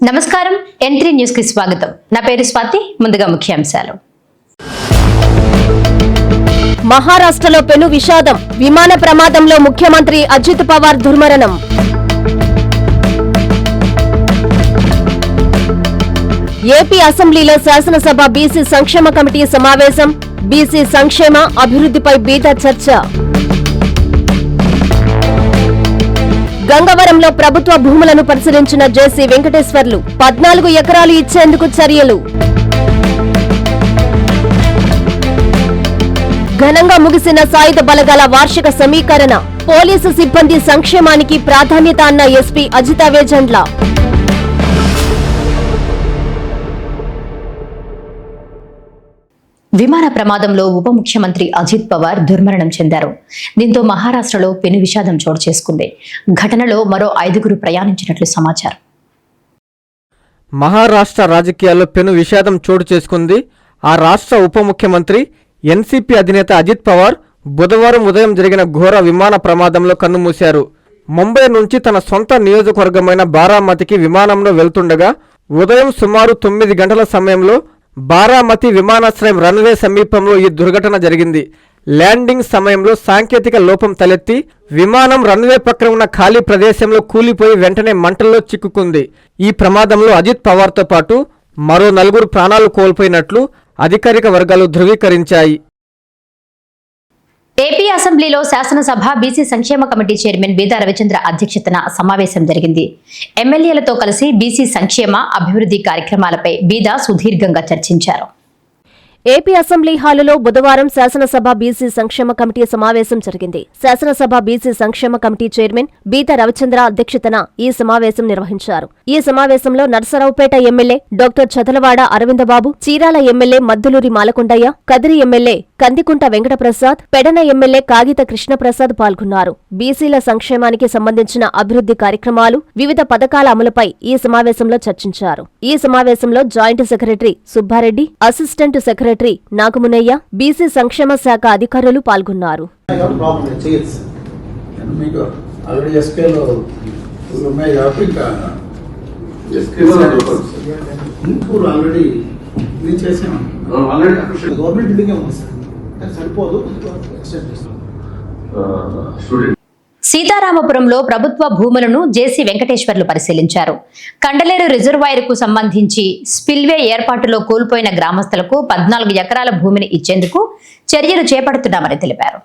నమస్కారం N3 news కి స్వాగతం. నా పేరు స్వాతి. ముందుగా ముఖ్యాంశాలు. మహారాష్ట్రలో పెను విషాదం. విమాన ప్రమాదంలో ముఖ్యమంత్రి అజిత్ పవార్ దుర్మరణం. ఏపీ అసెంబ్లీలో శాసనసభ బీసీ సంక్షేమ కమిటీ సమావేశం. బీసీ సంక్షేమ అభివృద్ధిపై బీద చర్చ. గంగవరంలో ప్రభుత్వ భూములను పరిశీలించిన జేసీ వెంకటేశ్వర్లు. 14 ఎకరాలు ఇచ్చేందుకు చర్యలు. ఘనంగా ముగిసిన సాయుధ బలగాల వార్షిక సమీకరణ. పోలీసు సిబ్బంది సంక్షేమానికి ప్రాధాన్యత అన్న ఎస్పీ అజిత వేజండ్ల. విమాన ప్రమాదంలో ఉప ముఖ్యమంత్రి అజిత్ పవార్ దుర్మరణం చెందారు. దీంతో మహారాష్ట్రలో పెను విషాదం చోటు చేసుకుంది. ఘటనలో మరో 5 ప్రయాణించినట్లు సమాచారం. మహారాష్ట్ర రాజకీయాల్లో పెను విషాదం చోటు చేసుకుంది. ఆ రాష్ట్ర ఉప ముఖ్యమంత్రి ఎన్సీపీ అధినేత అజిత్ పవార్ బుధవారం ఉదయం జరిగిన ఘోర విమాన ప్రమాదంలో కన్నుమూశారు. ముంబై నుంచి తన సొంత నియోజకవర్గమైన బారామతికి విమానంలో వెళ్తుండగా ఉదయం సుమారు 9 గంటల సమయంలో బారామతి విమానాశ్రయం రన్వే సమీపంలో ఈ దుర్ఘటన జరిగింది. ల్యాండింగ్ సమయంలో సాంకేతిక లోపం తలెత్తి విమానం రన్వే పక్కన ఉన్న ఖాళీ ప్రదేశంలో కూలిపోయి వెంటనే మంటల్లో చిక్కుకుంది. ఈ ప్రమాదంలో అజిత్ పవార్తో పాటు మరో 4 ప్రాణాలు కోల్పోయినట్లు అధికారిక వర్గాలు ధృవీకరించాయి. ఏపీ అసెంబ్లీలో శాసనసభ బీసీ సంక్షేమ కమిటీ చైర్మన్ బీదా రవిచంద్ర అధ్యక్షతన సమావేశం జరిగింది. ఎమ్మెల్యేలతో కలిసి బీసీ సంక్షేమ అభివృద్ధి కార్యక్రమాలపై బీదా సుదీర్ఘంగా చర్చించారు. ఏపీ అసెంబ్లీ హాలులో బుధవారం శాసనసభ బీసీ సంక్షేమ కమిటీ సమావేశం జరిగింది. శాసనసభ బీసీ సంక్షేమ కమిటీ చైర్మన్ బీదా రవిచంద్ర అధ్యక్షతన ఈ సమావేశం నిర్వహించారు. ఈ సమావేశంలో Narasaraopet MLA doctor Chadalavada Aravindababu, Chirala MLA Madduluri Malakondaiah, Kadiri MLA Kandikunta Venkataprasad, Pedana MLA Kagitha Krishnaprasad పాల్గొన్నారు. బీసీల సంక్షేమానికి సంబంధించిన అభివృద్ధి కార్యక్రమాలు, వివిధ పథకాల అమలుపై ఈ సమావేశంలో చర్చించారు. ఈ సమావేశంలో joint secretary Subbareddy, assistant secretary Nagamunayya, BC సంక్షేమ శాఖ అధికారులు పాల్గొన్నారు. సీతారామపురంలో ప్రభుత్వ భూములను జేసీ వెంకటేశ్వర్లు పరిశీలించారు. కండలేరు రిజర్వాయర్ కు సంబంధించి స్పిల్వే ఏర్పాటులో కోల్పోయిన గ్రామస్తులకు 14 ఎకరాల భూమిని ఇచ్చేందుకు చర్యలు చేపడుతున్నామని తెలిపారు.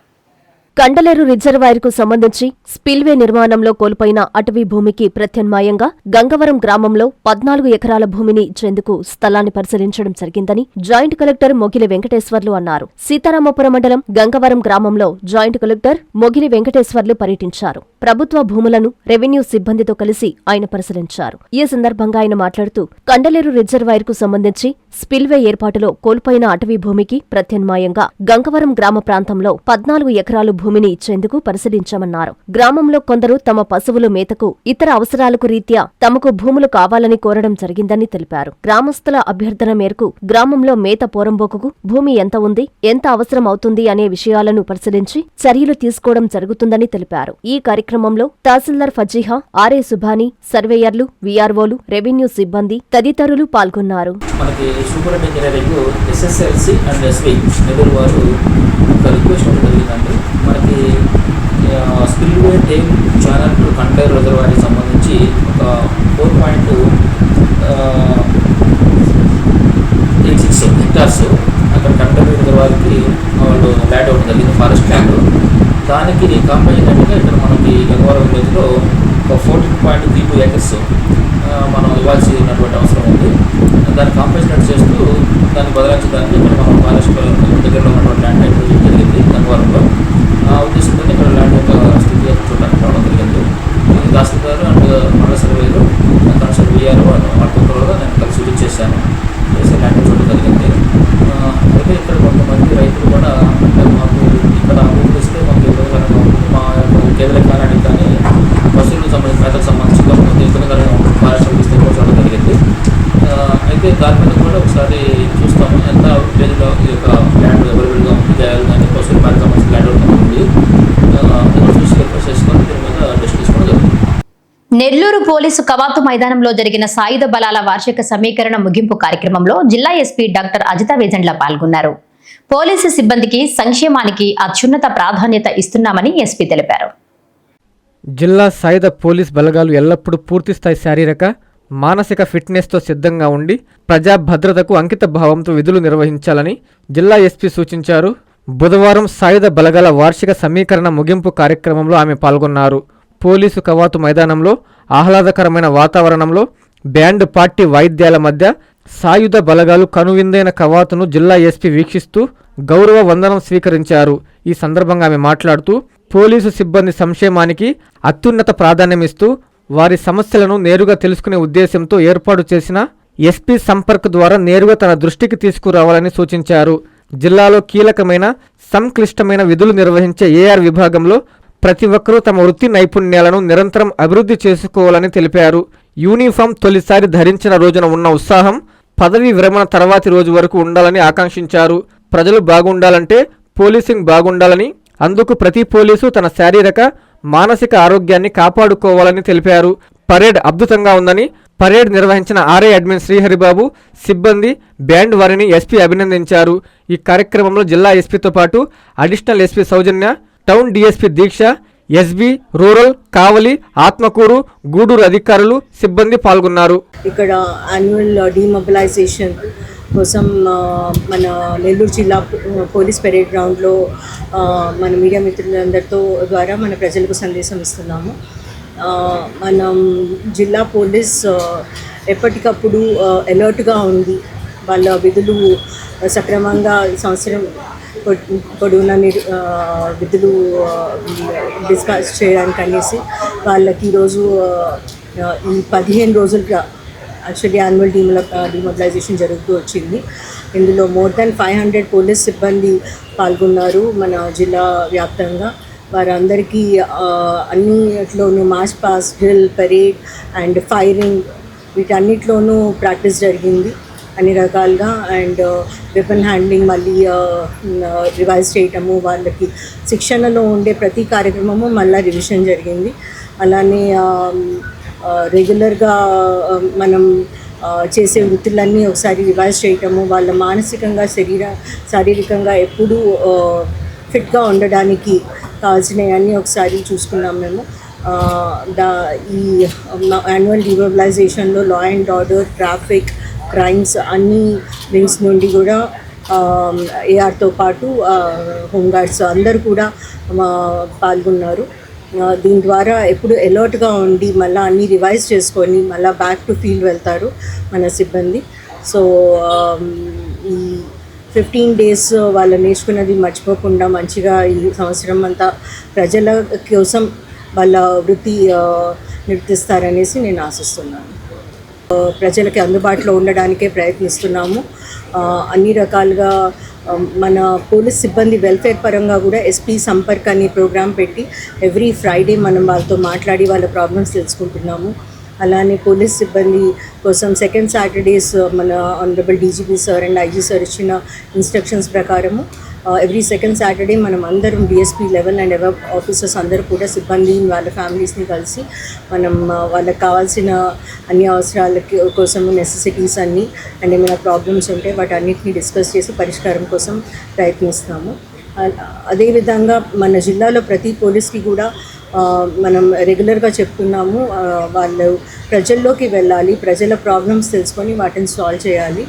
కండలేరు రిజర్వాయర్ కు సంబంధించి స్పిల్వే నిర్మాణంలో కోల్పోయిన అటవీ భూమికి ప్రత్యామ్నాయంగా గంగవరం గ్రామంలో 14 ఎకరాల భూమిని ఇచ్చేందుకు స్థలాన్ని పరిశీలించడం జరిగిందని జాయింట్ కలెక్టర్ మొగిలి వెంకటేశ్వర్లు అన్నారు. సీతారామపురం మండలం గంగవరం గ్రామంలో జాయింట్ కలెక్టర్ మొగిలి వెంకటేశ్వర్లు పర్యటించారు. ప్రభుత్వ భూములను రెవెన్యూ సిబ్బందితో కలిసి ఆయన పరిశీలించారు. ఈ సందర్భంగా ఆయన మాట్లాడుతూ కండలేరు రిజర్వాయర్ కు సంబంధించి స్పిల్వే ఏర్పాటులో కోల్పోయిన అటవీ భూమికి ప్రత్యామ్నాయంగా గంగవరం గ్రామ ప్రాంతంలో 14 ఎకరాలు భూమిని ఇచ్చేందుకు పరిశీలించామన్నారు. గ్రామంలో కొందరు తమ పశువుల మేతకు, ఇతర అవసరాలకు రీత్యా తమకు భూములు కావాలని కోరడం జరిగిందని తెలిపారు. గ్రామస్తుల అభ్యర్థన మేరకు గ్రామంలో మేత పోరంబోకుకు భూమి ఎంత ఉంది, ఎంత అవసరం అవుతుంది అనే విషయాలను పరిశీలించి చర్యలు తీసుకోవడం జరుగుతుందని తెలిపారు. ఈ కార్యక్రమంలో తహసీల్దార్ ఫజీహా, ఆర్ఏ సుభాని, సర్వేయర్లు, వీఆర్ఓలు, రెవెన్యూ సిబ్బంది తదితరులు పాల్గొన్నారు. మనకి స్పిల్వే టేమ్ ఛానల్ టు కండలేరు రిజర్వాయర్కి సంబంధించి ఒక 4.86 హెక్టార్స్ అక్కడ కండలేరు రిజర్వాయర్కి వాళ్ళు ల్యాండ్ అవ్వడం జరిగింది, ఫారెస్ట్ ల్యాండ్. దానికి కాంపేషన్గా ఇక్కడ మనకి గంగవరం విలేజ్లో ఒక 14.32 ఏకర్స్ మనం ఇవ్వాల్సి ఉన్నటువంటి అవసరం ఉంది. దాన్ని కాంపేషన్ చేస్తూ దాన్ని బదలాయించడానికి ఇక్కడ మనం ఫారెస్ట్ దగ్గరలో ఉన్నటువంటి ల్యాండ్ అక్విజిషన్ జరిగింది గంగవరంలో. ఆ ఉద్దేశంతో ఇక్కడ ల్యాండ్ యొక్క స్థితి చూడడానికి రావడం జరిగింది. తహసీల్దారు అండ్ మండల సర్వేలు, కన్సల్ట్ వీఆర్ఓ వాళ్ళతో కూడా నేను కలిసి విజిట్ చేసి ల్యాండ్ చూడడం జరిగింది. అయితే ఇక్కడ కొంతమంది రైతులు కూడా మాకు ఇక్కడ అభివృద్ధి ఇస్తే మాకు ఇబ్బందికరంగా ఉంటుంది, మా యొక్క కేంద్ర కాలానికి కానీ పశువులకు సంబంధించి మేతకు సంబంధించి కొంత ఇబ్బందికరంగా ఉంటుంది, ఫారెస్ట్ ఇస్తే కూడా చూడడం జరిగింది. అయితే దాని మీద కూడా ఒకసారి చూస్తాము ఎంత విలేజ్లో ఈ యొక్క ల్యాండ్ అవైలబుల్గా ఉంది, చేయాలి కానీ పశువుల మేతకు సంబంధించి ల్యాండ్ ఉంది. చూసి నెల్లూరు పోలీసు కవాతు మైదానంలో జరిగిన సాయుధ బలాల వార్షిక సమీకరణ ముగింపు కార్యక్రమంలో జిల్లా ఎస్పీ డాక్టర్ అజిత వేజండ్ల పాల్గొన్నారు. పోలీసు సిబ్బందికి సంక్షేమానికి అత్యున్నత ప్రాధాన్యత ఇస్తున్నామని ఎస్పీ తెలిపారు. జిల్లా సాయుధ పోలీస్ బలగాలు ఎల్లప్పుడూ పూర్తిస్థాయి శారీరక, మానసిక ఫిట్నెస్తో సిద్ధంగా ఉండి ప్రజా భద్రతకు అంకిత భావంతో విధులు నిర్వహించాలని జిల్లా ఎస్పీ సూచించారు. బుధవారం సాయుధ బలగాల వార్షిక సమీకరణ ముగింపు కార్యక్రమంలో ఆమె పాల్గొన్నారు. పోలీసు కవాతు మైదానంలో ఆహ్లాదకరమైన వాతావరణంలో బ్యాండ్ పార్టీ వాయిద్యాల మధ్య సాయుధ బలగాలు కనువిందైన కవాతును జిల్లా ఎస్పీ వీక్షిస్తూ గౌరవ వందనం స్వీకరించారు. ఈ సందర్భంగా ఆమె మాట్లాడుతూ పోలీసు సిబ్బంది సంక్షేమానికి అత్యున్నత ప్రాధాన్యమిస్తూ వారి సమస్యలను నేరుగా తెలుసుకునే ఉద్దేశంతో ఏర్పాటు చేసిన ఎస్పీ సంపర్క్ ద్వారా నేరుగా తన దృష్టికి తీసుకురావాలని సూచించారు. జిల్లాలో కీలకమైన సంక్లిష్టమైన విధులు నిర్వహించే ఏఆర్ విభాగంలో ప్రతి ఒక్కరూ తమ వృత్తి నైపుణ్యాలను నిరంతరం అభివృద్ధి చేసుకోవాలని తెలిపారు. యూనిఫామ్ తొలిసారి ధరించిన రోజున ఉన్న ఉత్సాహం పదవీ విరమణ తర్వాతి రోజు వరకు ఉండాలని ఆకాంక్షించారు. ప్రజలు బాగుండాలంటే పోలీసింగ్ బాగుండాలని, అందుకు ప్రతి పోలీసు తన శారీరక, మానసిక ఆరోగ్యాన్ని కాపాడుకోవాలని తెలిపారు. పరేడ్ అద్భుతంగా ఉందని, పరేడ్ నిర్వహించిన ఆర్ఐ అడ్మిన్ శ్రీహరిబాబు, సిబ్బంది, బ్యాండ్ వారిని ఎస్పీ అభినందించారు. ఈ కార్యక్రమంలో జిల్లా ఎస్పీతో పాటు అడిషనల్ ఎస్పీ సౌజన్య, టౌన్ డిఎస్పీ దీక్ష, ఎస్బీ, రూరల్, కావలి, ఆత్మకూరు, గూడూరు అధికారులు, సిబ్బంది పాల్గొన్నారు. ఇక్కడ యాన్యువల్ డిమొబిలైజేషన్ కోసం మన నెల్లూరు జిల్లా పోలీస్ పెరేడ్ గ్రౌండ్లో మన మీడియా మిత్రులందరితో ద్వారా మన ప్రజలకు సందేశం ఇస్తున్నాము. మనం జిల్లా పోలీస్ ఎప్పటికప్పుడు అలర్ట్గా ఉంది వాళ్ళ విధులు సక్రమంగా సంవత్సరం పొడవునా విధులు డిస్పాచ్ చేయడానికి అనేసి వాళ్ళకి ఈరోజు ఈ 15 రోజులుగా యాక్చువల్లీ యాన్యువల్ డిమొబిలైజేషన్ జరుగుతూ వచ్చింది. ఇందులో మోర్ దెన్ 500 పోలీస్ సిబ్బంది పాల్గొన్నారు మన జిల్లా వ్యాప్తంగా. వారందరికీ అన్నిట్లోనూ march past, drill, parade and firing వీటన్నిటిలోనూ ప్రాక్టీస్ జరిగింది అన్ని రకాలుగా. అండ్ వెపన్ హ్యాండ్లింగ్ మళ్ళీ రివైజ్ చేయటము, వాళ్ళకి శిక్షణలో ఉండే ప్రతి కార్యక్రమము మళ్ళీ రివిజన్ జరిగింది. అలానే రెగ్యులర్గా మనం చేసే వృత్తులన్నీ ఒకసారి రివైజ్ చేయటము, వాళ్ళ మానసికంగా శారీరకంగా ఎప్పుడూ ఫిట్గా ఉండడానికి కావాల్సినవన్నీ ఒకసారి చూసుకున్నాం మేము. ఈ యాన్యువల్ డిమొబిలైజేషన్లో law and order, traffic, crimes అన్ని వింగ్స్ నుండి కూడా ఏఆర్తో పాటు హోంగార్డ్స్ అందరూ కూడా పాల్గొన్నారు. దీని ద్వారా ఎప్పుడు అలర్ట్గా ఉండి మళ్ళీ అన్నీ రివైజ్ చేసుకొని మళ్ళీ బ్యాక్ టు ఫీల్డ్ వెళ్తారు మన సిబ్బంది. సో ఈ 15 days వాళ్ళు నేర్చుకున్నది మర్చిపోకుండా మంచిగా ఈ సంవత్సరం అంతా ప్రజల కోసం వాళ్ళ వృత్తి నిర్వర్తిస్తారనేసి నేను ఆశిస్తున్నాను. ప్రజలకి అందుబాటులో ఉండడానికే ప్రయత్నిస్తున్నాము. అన్ని రకాలుగా మన పోలీస్ సిబ్బంది వెల్ఫేర్ పరంగా కూడా ఎస్పీ సంపర్క్ అనే ప్రోగ్రాం పెట్టి ఎవ్రీ ఫ్రైడే మనం వాళ్ళతో మాట్లాడి వాళ్ళ ప్రాబ్లమ్స్ తెలుసుకుంటున్నాము. అలానే పోలీస్ సిబ్బంది కోసం సెకండ్ సాటర్డేస్ మన honourable DGP sir and IG sir ఇచ్చిన ఇన్స్ట్రక్షన్స్ ప్రకారము ఎవ్రీ సెకండ్ సాటర్డే మనం అందరం DSP level and ever officers అందరూ కూడా సిబ్బంది వాళ్ళ ఫ్యామిలీస్ని కలిసి మనం వాళ్ళకి కావాల్సిన అన్ని అవసరాలకి కోసం నెసెసిటీస్ అన్నీ అండ్ ఏమైనా ప్రాబ్లమ్స్ ఉంటే వాటి అన్నిటిని డిస్కస్ చేసి పరిష్కారం కోసం ప్రయత్నిస్తాము. అదేవిధంగా మన జిల్లాలో ప్రతి పోలీస్కి కూడా మనం రెగ్యులర్గా చెప్తున్నాము, వాళ్ళు ప్రజల్లోకి వెళ్ళాలి, ప్రజల ప్రాబ్లమ్స్ తెలుసుకొని వాటిని సాల్వ్ చేయాలి.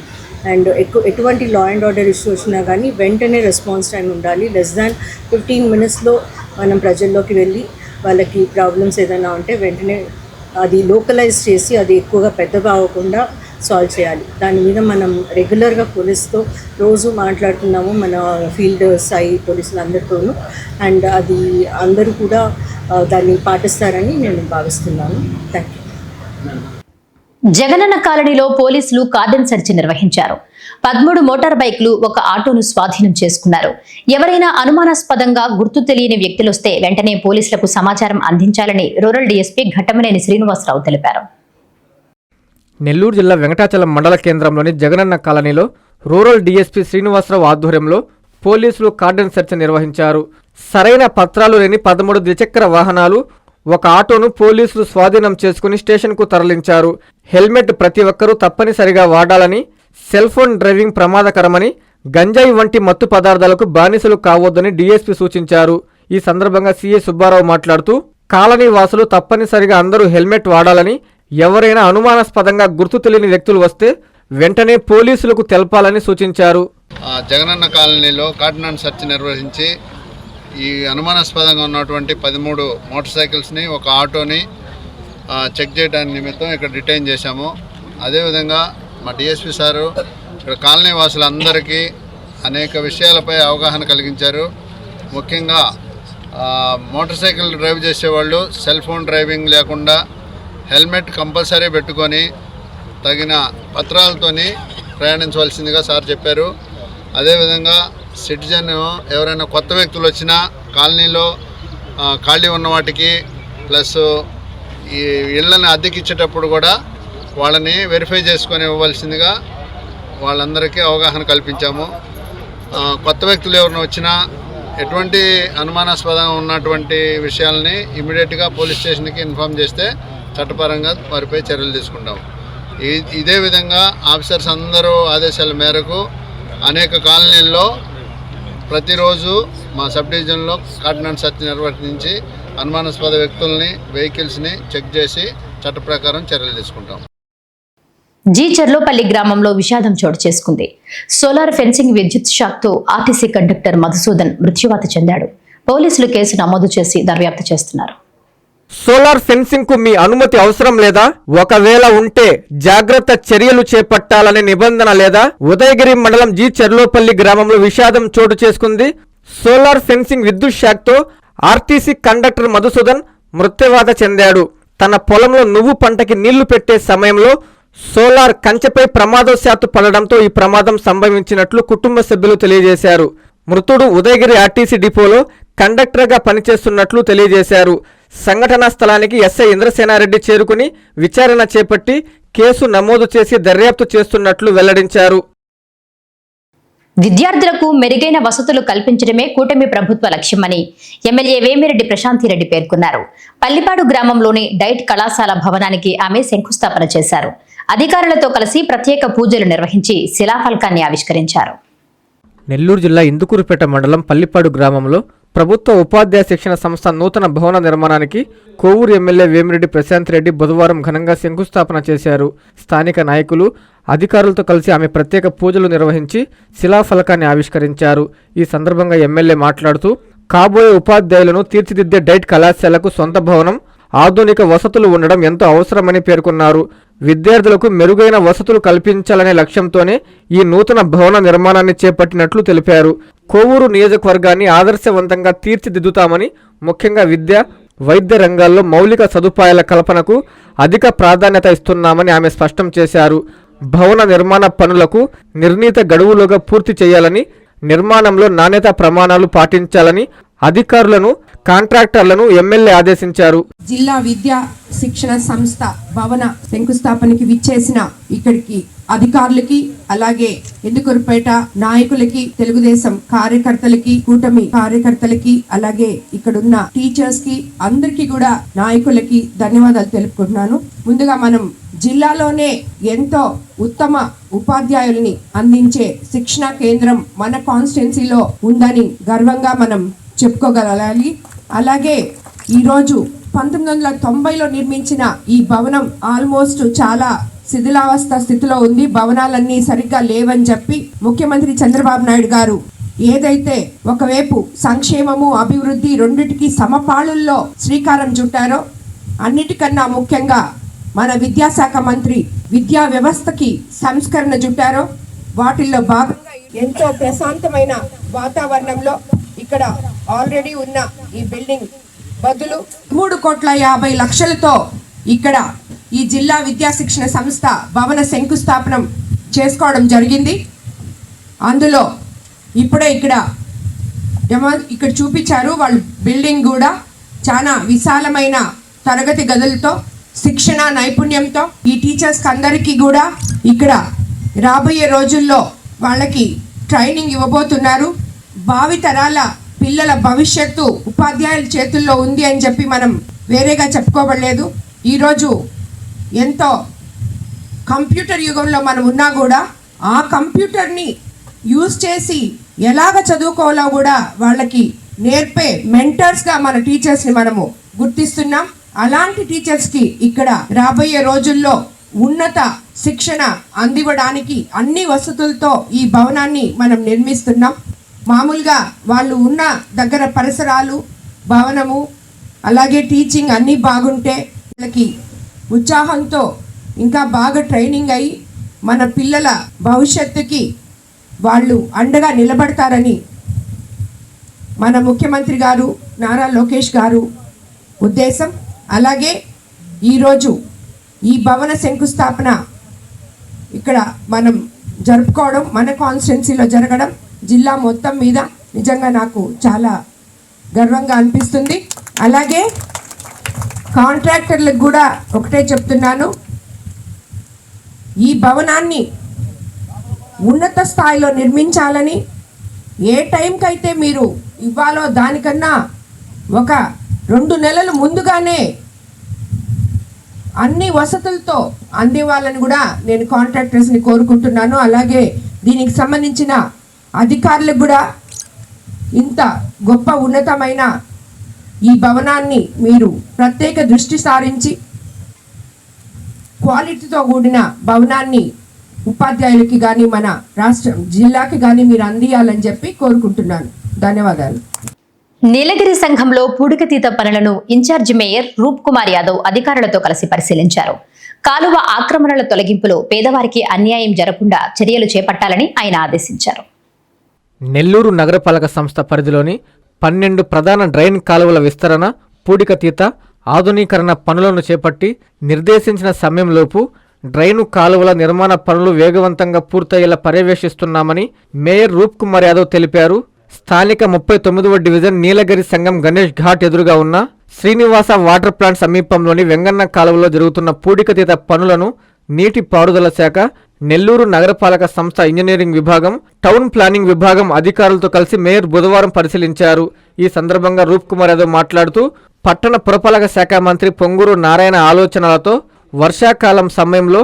అండ్ ఎటువంటి లా అండ్ ఆర్డర్ ఇష్యూ వచ్చినా కానీ వెంటనే రెస్పాన్స్ టైం ఉండాలి. లెస్ దాన్ 15 minutesలో మనం ప్రజల్లోకి వెళ్ళి వాళ్ళకి ప్రాబ్లమ్స్ ఏదైనా ఉంటే వెంటనే అది లోకలైజ్ చేసి అది ఎక్కువగా పెద్దగా అవ్వకుండా సాల్వ్ చేయాలి. దాని మీద మనం రెగ్యులర్గా పోలీస్తో రోజు మాట్లాడుతున్నాము, మన ఫీల్డ్ స్థాయి పోలీసులందరితోనూ. అండ్ అది అందరూ కూడా దాన్ని పాటిస్తారని నేను భావిస్తున్నాను. Thank you. జగనన్న కాలనీలో పోలీసులు కార్డన్ సెర్చ్ నిర్వహించారు. 13 మోటార్ బైక్లు, ఒక ఆటోను స్వాధీనం చేసుకున్నారు. ఎవరైనా అనుమానాస్పదంగా గుర్తు తెలియని వ్యక్తులొస్తే వెంటనే పోలీసులకు సమాచారం అందించాలని రూరల్ డీఎస్పీ ఘట్టమనేని శ్రీనివాసరావు తెలిపారు. నెల్లూరు జిల్లా వెంకటాచలం మండల కేంద్రంలోని జగనన్న కాలనీలో రూరల్ డీఎస్పీ శ్రీనివాసరావు ఆధ్వర్యంలో పోలీసులు కార్డన్ సెర్చ్ నిర్వహించారు. సరైన పత్రాలు లేని 13 ద్విచక్ర వాహనాలు, ఒక ఆటోను పోలీసులు స్వాధీనం చేసుకుని స్టేషన్కు తరలించారు. హెల్మెట్ ప్రతి ఒక్కరూ తప్పనిసరిగా వాడాలని, సెల్ ఫోన్ డ్రైవింగ్ ప్రమాదకరమని, గంజాయి వంటి మత్తు పదార్థాలకు బానిసలు కావద్దని డీఎస్పీ సూచించారు. ఈ సందర్భంగా సీఐ సుబ్బారావు మాట్లాడుతూ కాలనీ వాసులు తప్పనిసరిగా అందరూ హెల్మెట్ వాడాలని, ఎవరైనా అనుమానాస్పదంగా గుర్తు తెలియని వ్యక్తులు వస్తే వెంటనే పోలీసులకు తెలపాలని సూచించారు. జగనన్న కాలనీలో కార్డినెన్స్ సెర్చ్ నిర్వహించి ఈ అనుమానాస్పదంగా ఉన్నటువంటి 13 మోటార్ సైకిల్స్ని, ఒక ఆటోని చెక్ చేయడానికి నిమిత్తం ఇక్కడ డిటైన్ చేశాము. అదేవిధంగా మా డిఎస్పీ సారు ఇక్కడ కాలనీ వాసులందరికీ అనేక విషయాలపై అవగాహన కలిగించారు. ముఖ్యంగా మోటార్ సైకిల్ డ్రైవ్ చేసేవాళ్ళు సెల్ ఫోన్ డ్రైవింగ్ లేకుండా హెల్మెట్ కంపల్సరీ పెట్టుకొని తగిన పత్రాలతోని ప్రయాణించవలసిందిగా సార్ చెప్పారు. అదేవిధంగా సిటిజన్ ఎవరైనా కొత్త వ్యక్తులు వచ్చినా కాలనీలో ఖాళీ ఉన్న వాటికి ప్లస్ ఈ ఇళ్ళని అద్దెకిచ్చేటప్పుడు కూడా వాళ్ళని వెరిఫై చేసుకొని ఇవ్వవలసిందిగా వాళ్ళందరికీ అవగాహన కల్పించాము. కొత్త వ్యక్తులు ఎవరైనా వచ్చినా ఎటువంటి అనుమానాస్పదంగా ఉన్నటువంటి విషయాలని ఇమీడియట్గా పోలీస్ స్టేషన్కి ఇన్ఫామ్ చేస్తే చట్టపరంగా వారిపై చర్యలు తీసుకుంటాం. ఇదే విధంగా ఆఫీసర్స్ అందరూ ఆదేశాల మేరకు అనేక కాలనీల్లో ప్రతిరోజు మా సబ్ డివిజన్లో కార్డినెన్స్ సెర్చ్ నిర్వహించి అనుమానాస్పద వ్యక్తుల్ని, వెహికల్స్ని చెక్ చేసి చట్ట ప్రకారం చర్యలు తీసుకుంటాం. జీ చెర్లోపల్లి గ్రామంలో విషాదం చోటు చేసుకుంది. సోలార్ ఫెన్సింగ్ విద్యుత్ షాక్తో ఆర్టీసీ కండక్టర్ మధుసూదన్ మృత్యువాత చెందాడు. పోలీసులు కేసు నమోదు చేసి దర్యాప్తు చేస్తున్నారు. సోలార్ ఫెన్సింగ్ కు మీ అనుమతి అవసరం లేదా? ఒకవేళ ఉంటే జాగ్రత్త చర్యలు చేపట్టాలనే నిబంధన లేదా? ఉదయగిరి మండలం జీ చెర్లోపల్లి గ్రామంలో విషాదం చోటు చేసుకుంది. సోలార్ ఫెన్సింగ్ విద్యుత్ షాక్తో ఆర్టీసీ కండక్టర్ మధుసూదన్ మృత్యువాత చెందాడు. తన పొలంలో నువ్వు పంటకి నీళ్లు పెట్టే సమయంలో సోలార్ కంచెపై ప్రమాదవశాత్తు పడడంతో ఈ ప్రమాదం సంభవించినట్లు కుటుంబ సభ్యులు తెలియజేశారు. మృతుడు ఉదయగిరి ఆర్టీసీ డిపోలో కండక్టర్గా పనిచేస్తున్నట్లు తెలియజేశారు. సంఘటనా స్థలానికి ఎస్ఐ ఇంద్రసేనారెడ్డి చేరుకుని విచారణ చేపట్టి కేసు నమోదు చేసి దర్యాప్తు చేస్తున్నట్లు వెల్లడించారు. విద్యార్థులకు మెరుగైన వసతులు కల్పించడమే కూటమి ప్రభుత్వ లక్ష్యమని ఎమ్మెల్యే వేమిరెడ్డి ప్రశాంతిరెడ్డి పేర్కొన్నారు. పల్లిపాడు గ్రామంలోని డైట్ కళాశాల భవనానికి ఆమె శంకుస్థాపన చేశారు. అధికారులతో కలిసి ప్రత్యేక పూజలు నిర్వహించి శిలాఫలకాన్ని ఆవిష్కరించారు. నెల్లూరు జిల్లా ఇందుకూరుపేట మండలం పల్లిపాడు గ్రామంలో ప్రభుత్వ ఉపాధ్యాయ శిక్షణ సంస్థ నూతన భవన నిర్మాణానికి కోవూరు ఎమ్మెల్యే వేమిరెడ్డి ప్రశాంత్ రెడ్డి బుధవారం ఘనంగా శంకుస్థాపన చేశారు. స్థానిక నాయకులు, అధికారులతో కలిసి ఆమె ప్రత్యేక పూజలు నిర్వహించి శిలాఫలకాన్ని ఆవిష్కరించారు. ఈ సందర్భంగా ఎమ్మెల్యే మాట్లాడుతూ కాబోయే ఉపాధ్యాయులను తీర్చిదిద్దే డైట్ కళాశాలకు సొంత భవనం, ఆధునిక వసతులు ఉండడం ఎంతో అవసరమని పేర్కొన్నారు. విద్యార్థులకు మెరుగైన వసతులు కల్పించాలనే లక్ష్యంతోనే ఈ నూతన భవన నిర్మాణాన్ని చేపట్టినట్లు తెలిపారు. కోవూరు నియోజకవర్గాన్ని ఆదర్శవంతంగా తీర్చిదిద్దుతామని, ముఖ్యంగా విద్య, వైద్య రంగాల్లో మౌలిక సదుపాయాల కల్పనకు అధిక ప్రాధాన్యత ఇస్తున్నామని ఆమె స్పష్టం చేశారు. భవన నిర్మాణ పనులకు నిర్ణీత గడువులోగా పూర్తి చేయాలని, నిర్మాణంలో నాణ్యత ప్రమాణాలు పాటించాలని అధికారులను, కాంట్రాక్టర్లను ఎమ్మెల్యే ఆదేశించారు. జిల్లా విద్యా శిక్షణ సంస్థ భవన శంకుస్థాపనకి విచ్చేసిన ఇక్కడికి అధికారులకి, అలాగే ఇందుకూరుపేట నాయకులకి, తెలుగుదేశం కార్యకర్తలకి, కూటమి కార్యకర్తలకి, అలాగే ఇక్కడున్న టీచర్స్ కి, అందరికీ కూడా నాయకులకి ధన్యవాదాలు తెలుపుకుంటున్నాను. ముందుగా మనం జిల్లాలోనే ఎంతో ఉత్తమ ఉపాధ్యాయుల్ని అందించే శిక్షణా కేంద్రం మన కాన్స్టిట్యున్సీలో ఉందని గర్వంగా మనం చెప్పుకోగలగాలి. అలాగే ఈరోజు 1990లో నిర్మించిన ఈ భవనం ఆల్మోస్ట్ చాలా శిథిలావస్థ స్థితిలో ఉంది. భవనాలన్నీ సరిగ్గా లేవని చెప్పి ముఖ్యమంత్రి చంద్రబాబు నాయుడు గారు ఏదైతే ఒకవైపు సంక్షేమము, అభివృద్ధి రెండిటికి సమపాళుల్లో శ్రీకారం చుట్టారో, అన్నిటికన్నా ముఖ్యంగా మన విద్యాశాఖ మంత్రి విద్యా వ్యవస్థకి సంస్కరణ చుట్టారో, వాటిల్లో భాగంగా ఎంతో ప్రశాంతమైన వాతావరణంలో ఇక్కడ ఆల్రెడీ ఉన్న ఈ బిల్డింగ్ బదులు 3,50,00,000తో ఇక్కడ ఈ జిల్లా విద్యా శిక్షణ సంస్థ భవన శంకుస్థాపనం చేసుకోవడం జరిగింది. అందులో ఇప్పుడే ఇక్కడ చూపించారు వాళ్ళు బిల్డింగ్ కూడా చాలా విశాలమైన తరగతి గదులతో, శిక్షణ నైపుణ్యంతో ఈ టీచర్స్కి అందరికీ కూడా ఇక్కడ రాబోయే రోజుల్లో వాళ్ళకి ట్రైనింగ్ ఇవ్వబోతున్నారు. భావితరాల పిల్లల భవిష్యత్తు ఉపాధ్యాయుల చేతుల్లో ఉంది అని చెప్పి మనం వేరేగా చెప్పుకోవట్లేదు. ఈరోజు ఎంతో కంప్యూటర్ యుగంలో మనం ఉన్నా కూడా ఆ కంప్యూటర్ని యూజ్ చేసి ఎలాగ చదువుకోవాలో కూడా వాళ్ళకి నేర్పే మెంటర్స్గా మన టీచర్స్ని మనము గుర్తిస్తున్నాం. అలాంటి టీచర్స్కి ఇక్కడ రాబోయే రోజుల్లో ఉన్నత శిక్షణ అందివ్వడానికి అన్ని వసతులతో ఈ భవనాన్ని మనం నిర్మిస్తున్నాం. మామూలుగా వాళ్ళు ఉన్న దగ్గర పరిసరాలు, భవనము, అలాగే టీచింగ్ అన్నీ బాగుంటే వాళ్ళకి ఉత్సాహంతో ఇంకా బాగా ట్రైనింగ్ అయ్యి మన పిల్లల భవిష్యత్తుకి వాళ్ళు అండగా నిలబడతారని మన ముఖ్యమంత్రి గారు నారా లోకేష్ గారు ఉద్దేశం. అలాగే ఈరోజు ఈ భవన శంకుస్థాపన ఇక్కడ మనం జరుపుకోవడం, మన కాన్స్టిట్యున్సీలో జరగడం జిల్లా మొత్తం మీద నిజంగా నాకు చాలా గర్వంగా అనిపిస్తుంది. అలాగే కాంట్రాక్టర్లకు కూడా ఒకటే చెప్తున్నాను, ఈ భవనాన్ని ఉన్నత స్థాయిలో నిర్మించాలని, ఏ టైంకైతే మీరు ఇవ్వాలో దానికన్నా ఒక 2 నెలలు ముందుగానే అన్ని వసతులతో అందివ్వాలని కూడా నేను కాంట్రాక్టర్స్ని కోరుకుంటున్నాను. అలాగే దీనికి సంబంధించిన అధికారులకు కూడా ఇంత గొప్ప ఉన్నతమైన ఈ భవనాన్ని మీరు ప్రత్యేక దృష్టి సారించి క్వాలిటీతో కూడిన భవనాన్ని ఉపాధ్యాయులకి కానీ మన రాష్ట్రం జిల్లాకి కానీ మీరు అందియాలని చెప్పి కోరుకుంటున్నాను. ధన్యవాదాలు. నీలగిరి సంఘంలో పూడికతీత పనులను ఇన్ఛార్జి మేయర్ రూప్ కుమార్ యాదవ్ అధికారులతో కలిసి పరిశీలించారు. కాలువ ఆక్రమణల తొలగింపులో పేదవారికి అన్యాయం జరగకుండా చర్యలు చేపట్టాలని ఆయన ఆదేశించారు. నెల్లూరు నగరపాలక సంస్థ పరిధిలోని 12 ప్రధాన డ్రైన్ కాలువల విస్తరణ, పూడికతీత, ఆధునీకరణ పనులను చేపట్టి నిర్దేశించిన సమయంలోపు డ్రైను కాలువల నిర్మాణ పనులు వేగవంతంగా పూర్తయ్యేలా పర్యవేక్షిస్తున్నామని మేయర్ రూప్ కుమార్ యాదవ్ తెలిపారు. స్థానిక 39వ డివిజన్ నీలగిరి సంఘం గణేష్ ఘాట్ ఎదురుగా ఉన్న శ్రీనివాస వాటర్ ప్లాంట్ సమీపంలోని వెంగన్న కాలువలో జరుగుతున్న పూడికతీత పనులను నీటి పారుదల శాఖ, నెల్లూరు నగరపాలక సంస్థ ఇంజనీరింగ్ విభాగం, టౌన్ ప్లానింగ్ విభాగం అధికారులతో కలిసి మేయర్ బుధవారం పరిశీలించారు. ఈ సందర్భంగా రూప్ కుమార్ యాదవ్ మాట్లాడుతూ పట్టణ పురపాలక శాఖ మంత్రి పొంగూరు నారాయణ ఆలోచనలతో వర్షాకాలం సమయంలో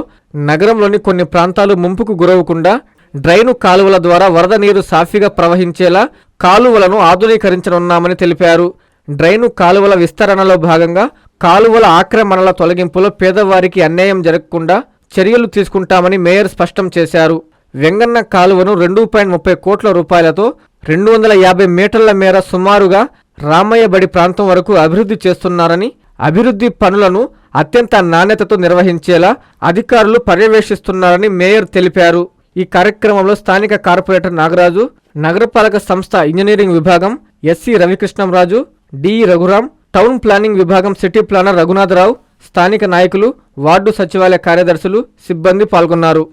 నగరంలోని కొన్ని ప్రాంతాలు ముంపుకు గురవకుండా డ్రైను కాలువల ద్వారా వరద నీరు సాఫీగా ప్రవహించేలా కాలువలను ఆధునీకరించనున్నామని తెలిపారు. డ్రైను కాలువల విస్తరణలో భాగంగా కాలువల ఆక్రమణల తొలగింపులో పేదవారికి అన్యాయం జరగకుండా చర్యలు తీసుకుంటామని మేయర్ స్పష్టం చేశారు. వెంగన్న కాలువను 2.30 కోట్ల రూపాయలతో 250 మీటర్ల మేర సుమారుగా రామయ్యబడి ప్రాంతం వరకు అభివృద్ధి చేస్తున్నారని, అభివృద్ధి పనులను అత్యంత నాణ్యతతో నిర్వహించేలా అధికారులు పర్యవేక్షిస్తున్నారని మేయర్ తెలిపారు. ఈ కార్యక్రమంలో స్థానిక కార్పొరేటర్ నాగరాజు, నగరపాలక సంస్థ ఇంజనీరింగ్ విభాగం SE Ravikrishnamraju, DE Raghuram, town planning విభాగం సిటీ ప్లానర్ రఘునాథరావు, స్థానిక నాయకులు, వార్డు సచివాలయ కార్యదర్శులు, సిబ్బంది పాల్గొన్నారు.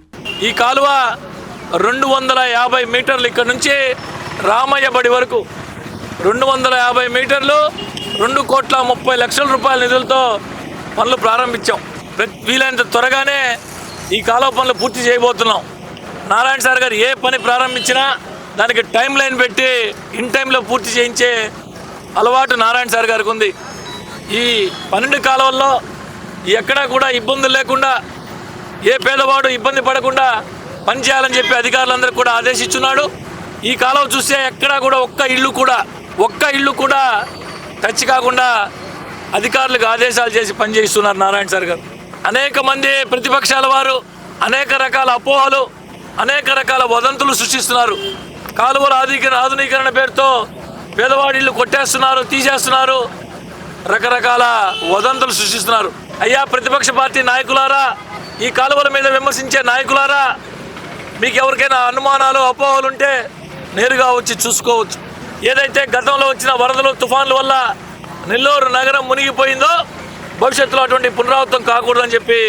ఈ కాలువ 250 మీటర్లు ఇక్కడ నుంచి రామయ్యబడి వరకు 250 మీటర్లు 2,30,00,000 రూపాయల నిధులతో పనులు ప్రారంభించాం. వీలైనంత త్వరగానే ఈ కాలువ పనులు పూర్తి చేయబోతున్నాం. నారాయణ సార్ గారు ఏ పని ప్రారంభించినా దానికి టైం లైన్ పెట్టి ఇన్ టైంలో పూర్తి చేయించే అలవాటు నారాయణ సార్ గారికి ఉంది. ఈ 12 కాలువల్లో ఎక్కడా కూడా ఇబ్బందులు లేకుండా, ఏ పేదవాడు ఇబ్బంది పడకుండా పనిచేయాలని చెప్పి అధికారులందరికీ కూడా ఆదేశించున్నాడు. ఈ కాలువ చూస్తే ఎక్కడా కూడా ఒక్క ఇల్లు కూడా టచ్ కాకుండా అధికారులకు ఆదేశాలు చేసి పనిచేస్తున్నారు నారాయణ సార్ గారు. అనేక మంది ప్రతిపక్షాల వారు అనేక రకాల అపోహలు, అనేక రకాల వదంతులు సృష్టిస్తున్నారు. కాలువల ఆధునీకరణ పేరుతో పేదవాడి ఇల్లు కొట్టేస్తున్నారు, తీసేస్తున్నారు, రకరకాల వదంతులు సృష్టిస్తున్నారు. అయ్యా ప్రతిపక్ష పార్టీ నాయకులారా, ఈ కాలువల మీద విమర్శించే నాయకులారా, మీకు ఎవరికైనా అనుమానాలు, అపోహలు ఉంటే నేరుగా వచ్చి చూసుకోవచ్చు. ఏదైతే గతంలో వచ్చిన వరదలు, తుఫాన్ల వల్ల నెల్లూరు నగరం మునిగిపోయిందో భవిష్యత్తులో అటువంటి పునరావృతం కాకూడదని చెప్పి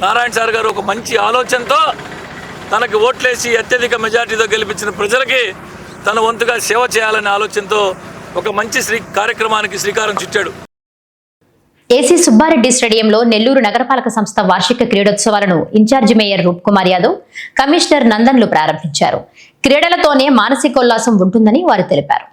నారాయణ సార్ గారు ఒక మంచి ఆలోచనతో తనకి ఓట్లేసి అత్యధిక మెజార్టీతో గెలిపించిన ప్రజలకి తన వంతుగా సేవ చేయాలనే ఆలోచనతో ఒక మంచి కార్యక్రమానికి శ్రీకారం చుట్టాడు. ఏసీ సుబ్బారెడ్డి స్టేడియంలో నెల్లూరు నగరపాలక సంస్థ వార్షిక క్రీడోత్సవాలను ఇన్ఛార్జి మేయర్ రూప్ కుమార్ యాదవ్, కమిషనర్ నందన్లు ప్రారంభించారు. క్రీడలతోనే మానసికోల్లాసం ఉంటుందని వారు తెలిపారు.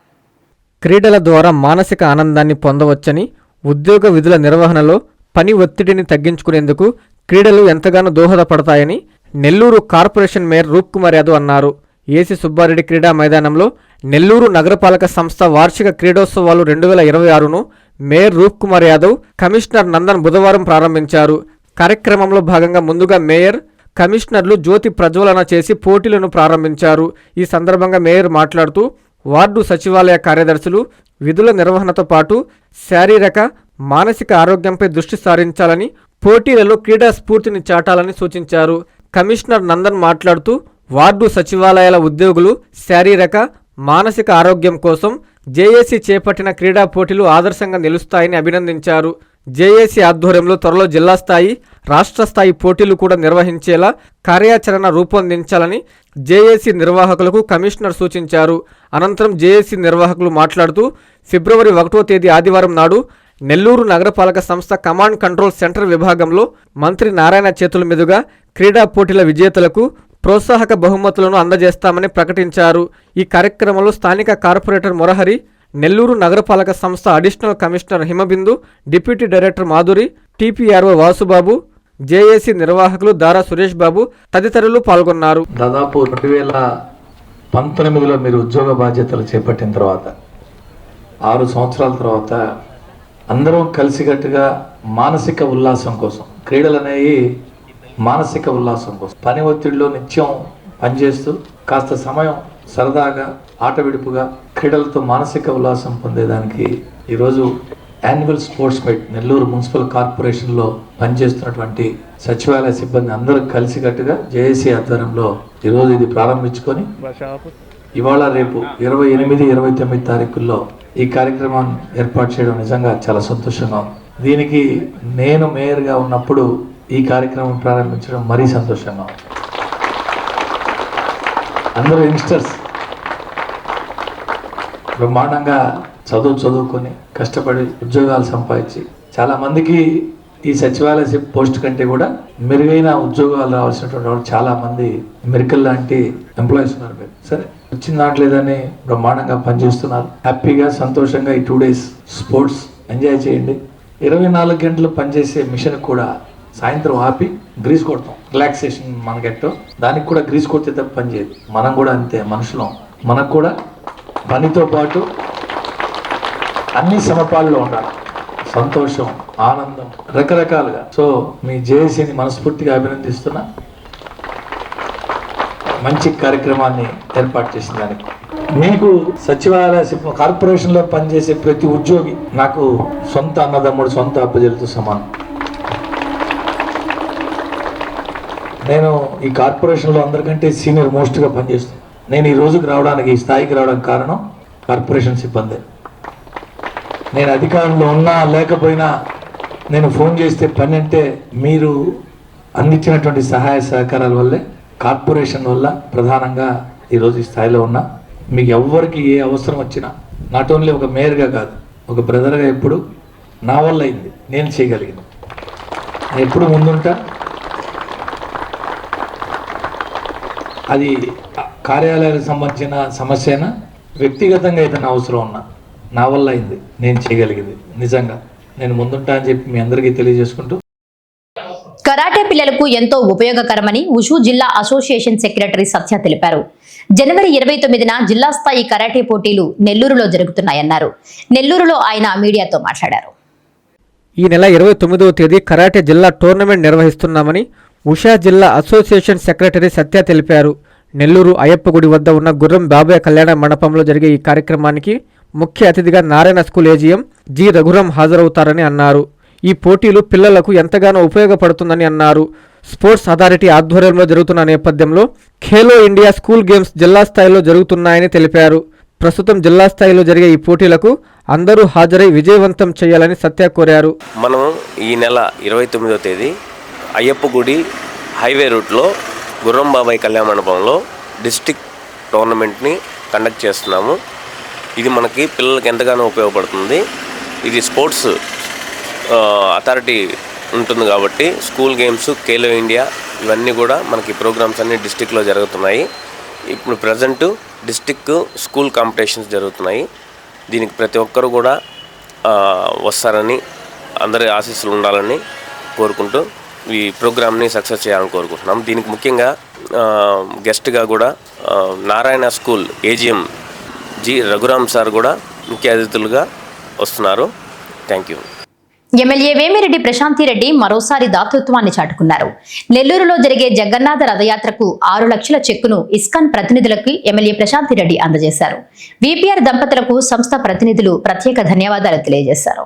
క్రీడల ద్వారా మానసిక ఆనందాన్ని పొందవచ్చని, ఉద్యోగ విధుల నిర్వహణలో పని ఒత్తిడిని తగ్గించుకునేందుకు క్రీడలు ఎంతగానో దోహదపడతాయని నెల్లూరు కార్పొరేషన్ మేయర్ రూప్ కుమార్ యాదవ్ అన్నారు. ఏసీ సుబ్బారెడ్డి క్రీడా మైదానంలో నెల్లూరు నగరపాలక సంస్థ వార్షిక క్రీడోత్సవాలు 2026ను మేయర్ రూప్ కుమార్ యాదవ్, కమిషనర్ నందన్ బుధవారం ప్రారంభించారు. కార్యక్రమంలో భాగంగా ముందుగా మేయర్, కమిషనర్లు జ్యోతి ప్రజ్వలన చేసి పోటీలను ప్రారంభించారు. ఈ సందర్భంగా మేయర్ మాట్లాడుతూ వార్డు సచివాలయ కార్యదర్శులు విధుల నిర్వహణతో పాటు శారీరక, మానసిక ఆరోగ్యంపై దృష్టి సారించాలని, పోటీలలో క్రీడా స్ఫూర్తిని చాటాలని సూచించారు. కమిషనర్ నందన్ మాట్లాడుతూ వార్డు సచివాలయాల ఉద్యోగులు శారీరక, మానసిక ఆరోగ్యం కోసం జేఏసీ చేపట్టిన క్రీడా పోటీలు ఆదర్శంగా నిలుస్తాయని అభినందించారు. జేఏసీ ఆధ్వర్యంలో త్వరలో జిల్లా స్థాయి, రాష్ట్ర స్థాయి పోటీలు కూడా నిర్వహించేలా కార్యాచరణ రూపొందించాలని జేఏసీ నిర్వాహకులకు కమిషనర్ సూచించారు. అనంతరం జేఏసీ నిర్వాహకులు మాట్లాడుతూ ఫిబ్రవరి 1వ తేదీ ఆదివారం నాడు నెల్లూరు నగరపాలక సంస్థ కమాండ్ కంట్రోల్ సెంటర్ విభాగంలో మంత్రి నారాయణ చేతుల మీదుగా క్రీడా పోటీల విజేతలకు ప్రోత్సాహక బహుమతులను అందజేస్తామని ప్రకటించారు. ఈ కార్యక్రమంలో స్థానిక కార్పొరేటర్ మురహరి, నెల్లూరు నగరపాలక సంస్థ additional commissioner Himabindu, deputy director Madhuri, TPRO Vasubabu, JAC నిర్వాహకులు దారా సురేష్ బాబు తదితరులు పాల్గొన్నారు. దాదాపు 2019లో మీరు ఉద్యోగ బాధ్యతలు చేపట్టిన తర్వాత 6 సంవత్సరాల తర్వాత అందరం కలిసికట్టుగా మానసిక ఉల్లాసం కోసం, క్రీడలు అనేవి మానసిక ఉల్లాసం కోసం, పని ఒత్తిడిలో నిత్యం పనిచేస్తూ కాస్త సమయం సరదాగా, ఆట విడుపుగా క్రీడలతో మానసిక ఉల్లాసం పొందేదానికి ఈరోజు annual sports meet Nellore municipal కార్పొరేషన్లో పనిచేస్తున్నటువంటి సచివాలయ సిబ్బంది అందరూ కలిసికట్టుగా జేఏసీ ఆధ్వర్యంలో ఈరోజు ఇది ప్రారంభించుకొని ఇవాళ రేపు 28, 29 తారీఖుల్లో ఈ కార్యక్రమాన్ని ఏర్పాటు చేయడం నిజంగా చాలా సంతోషంగా ఉంది. దీనికి నేను మేయర్గా ఉన్నప్పుడు ఈ కార్యక్రమం ప్రారంభించడం మరీ సంతోషంగా ఉంది. అందరూ యంగ్స్టర్స్ బ్రహ్మాండంగా చదువుకొని కష్టపడి ఉద్యోగాలు సంపాదించి చాలా మందికి ఈ సచివాలయ పోస్ట్ కంటే కూడా మెరుగైన ఉద్యోగాలు రావాల్సినటువంటి వాళ్ళు చాలా మంది మెరికల్ లాంటి ఎంప్లాయీస్ ఉన్నారు. సరే వచ్చిన దాంట్లేదని బ్రహ్మాండంగా పనిచేస్తున్నారు. హ్యాపీగా సంతోషంగా ఈ 2 days స్పోర్ట్స్ ఎంజాయ్ చేయండి. 24 గంటలు పనిచేసే మిషన్ కూడా సాయంత్రం ఆపి గ్రీస్ కొడతాం. రిలాక్సేషన్ మనకెట్టో దానికి కూడా గ్రీస్ కొడితే తప్ప పని చేయదు. మనం కూడా అంతే, మనుషులం. మనకు కూడా పనితో పాటు అన్ని సమపాల్లో ఉండాలి. సంతోషం, ఆనందం రకరకాలుగా. సో మీ జేఏసీని మనస్ఫూర్తిగా అభినందిస్తున్నా. మంచి కార్యక్రమాన్ని ఏర్పాటు చేసిన దానికి మీకు సచివాలయ కార్పొరేషన్లో పనిచేసే ప్రతి ఉద్యోగి నాకు సొంత అన్నదమ్ముడు, సొంత అప్పజలతో సమానం. నేను ఈ కార్పొరేషన్లో అందరికంటే సీనియర్ మోస్ట్గా పనిచేస్తాను. నేను ఈ రోజుకి రావడానికి, ఈ స్థాయికి రావడానికి కారణం కార్పొరేషన్ సిబ్బంది. నేను అధికారంలో ఉన్నా లేకపోయినా నేను ఫోన్ చేస్తే పని అంటే మీరు అందించినటువంటి సహాయ సహకారాల వల్లే, కార్పొరేషన్ వల్ల ప్రధానంగా ఈరోజు ఈ స్థాయిలో ఉన్నా. మీకు ఎవరికి ఏ అవసరం వచ్చినా నాట్ ఓన్లీ ఒక మేయర్గా కాదు, ఒక బ్రదర్గా ఎప్పుడు నా వల్ల అయింది, నేను చేయగలిగింది. నేను ఎప్పుడు ముందుంటా. అది కార్యాలయాలకు సంబంధించిన సమస్య అయినా, వ్యక్తిగతంగా ఏదైనా అవసరం ఉన్నా నా వల్ల అయింది, నేను చేయగలిగింది. నిజంగా నేను ముందుంటా అని చెప్పి మీ అందరికీ తెలియజేసుకుంటూ, కరాటే పిల్లలకు ఎంతో ఉపయోగకరమని ఉషు జిల్లా అసోసియేషన్ సెక్రటరీ సత్య తెలిపారు. జనవరి 29న జిల్లా స్థాయి కరాటే పోటీలు నెల్లూరులో జరుగుతున్నాయన్నారు. నెల్లూరులో ఆయన మీడియాతో మాట్లాడారు. ఈ నెల 29వ తేదీ కరాటే జిల్లా టోర్నమెంట్ నిర్వహిస్తున్నామని ఉషా జిల్లా అసోసియేషన్ సెక్రటరీ సత్య తెలిపారు. నెల్లూరు అయ్యప్ప గుడి వద్ద ఉన్న గుర్రం బాబాయ్ కళ్యాణ మండపంలో జరిగే ఈ కార్యక్రమానికి ముఖ్య అతిథిగా Narayana school AGM G Raghuram హాజరవుతారని అన్నారు. ఈ పోటీలు పిల్లలకు ఎంతగానో ఉపయోగపడుతుందని అన్నారు. స్పోర్ట్స్ అథారిటీ ఆధ్వర్యంలో జరుగుతున్న నేపథ్యంలో ఖేలో ఇండియా స్కూల్ గేమ్స్ జిల్లా స్థాయిలో జరుగుతున్నాయని తెలిపారు. ప్రస్తుతం జిల్లా స్థాయిలో జరిగే ఈ పోటీలకు అందరూ హాజరై విజయవంతం చేయాలని సత్య కోరారు. మనం ఈ నెల 29వ తేదీ అయ్యప్ప గుడి హైవే రూట్లో గుర్రం బాబాయ్ కళ్యాణ మండపంలో డిస్ట్రిక్ట్ టోర్నమెంట్ని కండక్ట్ చేస్తున్నాము. ఇది మనకి పిల్లలకి ఎంతగానో ఉపయోగపడుతుంది. ఇది స్పోర్ట్స్ అథారిటీ ఉంటుంది కాబట్టి స్కూల్ గేమ్స్, ఖేలో ఇండియా ఇవన్నీ కూడా మనకి ప్రోగ్రామ్స్ అన్నీ డిస్టిక్లో జరుగుతున్నాయి. ఇప్పుడు ప్రజెంట్ డిస్టిక్ స్కూల్ కాంపిటీషన్స్ జరుగుతున్నాయి. దీనికి ప్రతి ఒక్కరు కూడా వస్తారని అందరి ఆశీస్సులు ఉండాలని కోరుకుంటూ ఈ ప్రోగ్రామ్ని సక్సెస్ చేయాలని కోరుకుంటున్నాం. దీనికి ముఖ్యంగా గెస్ట్గా కూడా Narayana school AGM G Raghuram sir కూడా ముఖ్య అతిథులుగా వస్తున్నారు. Thank you. MLA Vemireddy Prashanti Reddy మరోసారి దాతృత్వాన్ని చాటుకున్నారు. నెల్లూరులో జరిగే జగన్నాథ రథయాత్రకు 6 లక్షల చెక్కును ఇస్కాన్ ప్రతినిధులకు ఎమ్మెల్యే ప్రశాంతిరెడ్డి అందజేశారు. విపిఆర్ దంపతులకు సంస్థ ప్రతినిధులు ప్రత్యేక ధన్యవాదాలు తెలియజేశారు.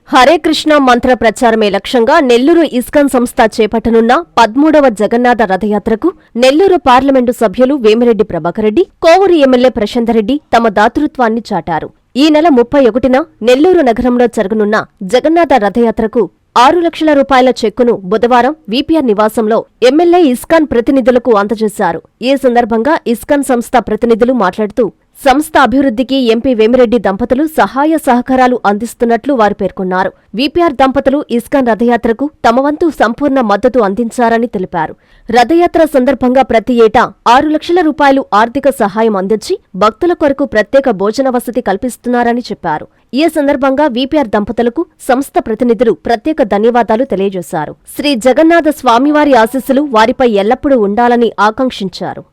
హరే కృష్ణ మంత్ర ప్రచారమే లక్ష్యంగా నెల్లూరు ఇస్కాన్ సంస్థ చేపట్టనున్న 13వ జగన్నాథ రథయాత్రకు నెల్లూరు పార్లమెంటు సభ్యులు వేమిరెడ్డి ప్రభాకరెడ్డి, కోవూరు ఎమ్మెల్యే ప్రశాంతరెడ్డి తమ దాతృత్వాన్ని చాటారు. ఈ నెల 31న నెల్లూరు నగరంలో జరగనున్న జగన్నాథ రథయాత్రకు 6 లక్షల రూపాయల చెక్కును బుధవారం విపిఆర్ నివాసంలో ఎమ్మెల్యే ఇస్కాన్ ప్రతినిధులకు అందజేశారు. ఈ సందర్భంగా ఇస్కాన్ సంస్థ ప్రతినిధులు మాట్లాడుతూ సంస్థ అభివృద్ధికి ఎంపీ వేమిరెడ్డి దంపతులు సహాయ సహకారాలు అందిస్తున్నట్లు వారు పేర్కొన్నారు. విపిఆర్ దంపతులు ఇస్కాన్ రథయాత్రకు తమ వంతు సంపూర్ణ మద్దతు అందించారని తెలిపారు. రథయాత్ర సందర్భంగా ప్రతి ఏటా 6 లక్షల రూపాయలు ఆర్థిక సహాయం అందించి భక్తుల కొరకు ప్రత్యేక భోజన వసతి కల్పిస్తున్నారని చెప్పారు. ఈ సందర్భంగా విపిఆర్ దంపతులకు సంస్థ ప్రతినిధులు ప్రత్యేక ధన్యవాదాలు తెలియజేశారు. శ్రీ జగన్నాథ స్వామివారి ఆశీస్సులు వారిపై ఎల్లప్పుడూ ఉండాలని ఆకాంక్షించారు.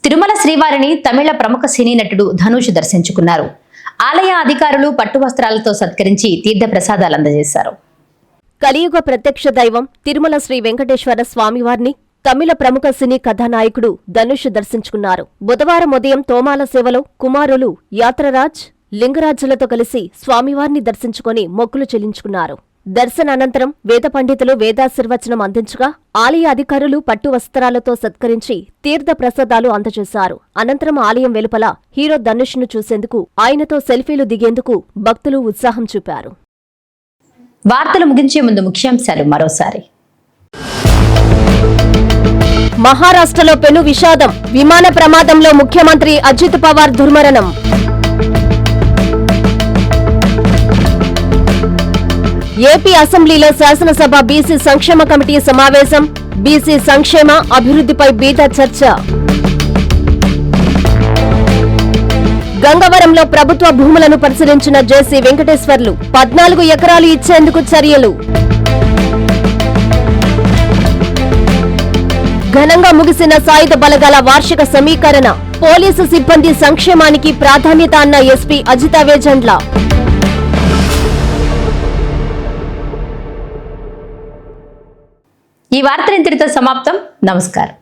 తిరుమల శ్రీవారిని తమిళ ప్రముఖ సినీ నటుడు ధనుష్ దర్శించుకున్నారు. ఆలయ అధికారులు పట్టు వస్త్రాలతో సత్కరించి తీర్థ ప్రసాదాలు అందజేశారు. కలియుగ ప్రత్యక్ష దైవం తిరుమల శ్రీ వెంకటేశ్వర స్వామివారిని తమిళ ప్రముఖ సినీ కథానాయకుడు ధనుష్ దర్శించుకున్నారు. బుధవారం ఉదయం తోమాల సేవలో కుమారులు యాత్రరాజ్, లింగరాజులతో కలిసి స్వామివారిని దర్శించుకుని మొక్కులు చెల్లించుకున్నారు. దర్శనానంతరం వేద పండితులు వేదాశీర్వచనం అందించగా ఆలయ అధికారులు పట్టు వస్త్రాలతో సత్కరించి తీర్థ ప్రసాదాలు అందజేశారు. అనంతరం ఆలయం వెలుపల హీరో ధనుష్ను చూసేందుకు, ఆయనతో సెల్ఫీలు దిగేందుకు భక్తులు ఉత్సాహం చూపారు. వార్తలు ముగించే ముందు ముఖ్యాంశాలు మరోసారి. మహారాష్ట్రలో పెను విషాదం. విమాన ప్రమాదంలో ముఖ్యమంత్రి అజిత్ పవార్ దుర్మరణం. ఏపీ అసెంబ్లీలో శాసనసభ బీసీ సంక్షేమ కమిటీ సమావేశం. బీసీ సంక్షేమ అభివృద్ధిపై బీద చర్చ. గంగవరంలో ప్రభుత్వ భూములను పరిశీలించిన జేసీ వెంకటేశ్వర్లు. 14 ఎకరాలు ఇచ్చేందుకు చర్యలు. ఘనంగా ముగిసిన సాయుధ బలగాల వార్షిక సమీకరణ. పోలీసు సిబ్బంది సంక్షేమానికి ప్రాధాన్యత అన్న ఎస్పీ అజితా వేజండ్ల. ఈ వార్తలు ఇంతటితో సమాప్తం. నమస్కారం.